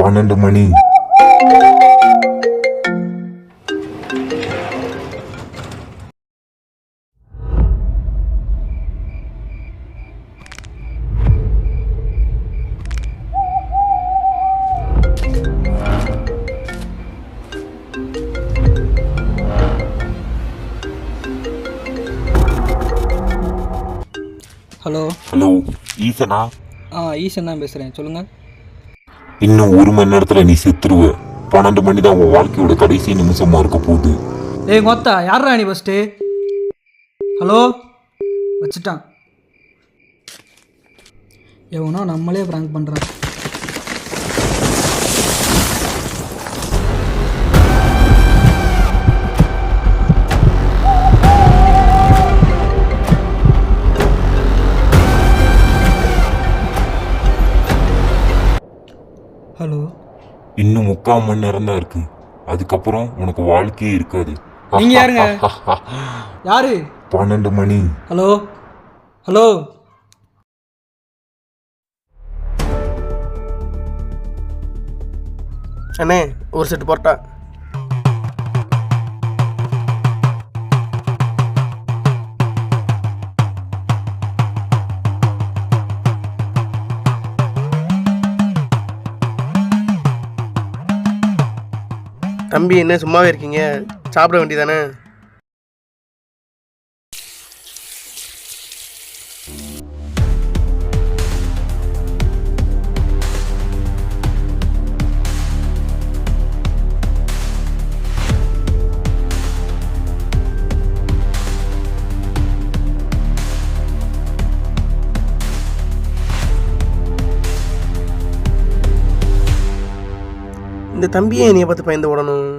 12 மணி. Hello hello, ஈசனா? ஈசன் தான் பேசுகிறேன், சொல்லுங்கள். இன்னும் 1 மணி நேரத்துல நீ செத்துருவ. 12 மணி தான் உன் வாழ்க்கையோட கடைசி நிமிஷமா இருக்க போகுது. ஏய் மொத்தா யாரா நீ ஃபஸ்ட்டு? ஹலோ வச்சுட்டான். எவனோ நம்மளே ப்ராங்க் பண்ணுறான். ஹலோ, இன்னும் 3/4 மணி நேரம் தான் இருக்கு. அதுக்கப்புறம் உனக்கு வாழ்க்கையே இருக்காது. நீங்க யாருங்க? யாரு? 12 மணி. ஹலோ ஹலோ, அண்ணே ஒரு செட்டு போட்டா. தம்பி என்ன சும்மாவே இருக்கீங்க? சாப்பிட வேண்டியதானே? இந்த தம்பியே என்னைய பார்த்து பயந்து ஓடணும்.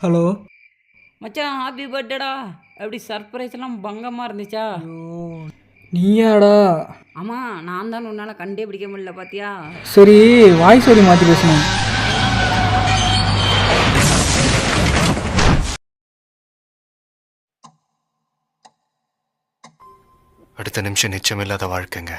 ஹலோ மச்சான் ஹாப்பி பர்த்டேடா. அப்படி சர்ப்ரைஸ்லாம் பங்கமாக இருந்துச்சா? நீயாடா? ஆமாம், நான் தான் உன்னால் கண்டே பிடிக்க முடியல பாத்தியா? சரி வாய்ஸ் ஓடி மாற்றி பேசணும். அடுத்த நிமிஷம் நிச்சயமில்லாத வாழ்க்கைங்க.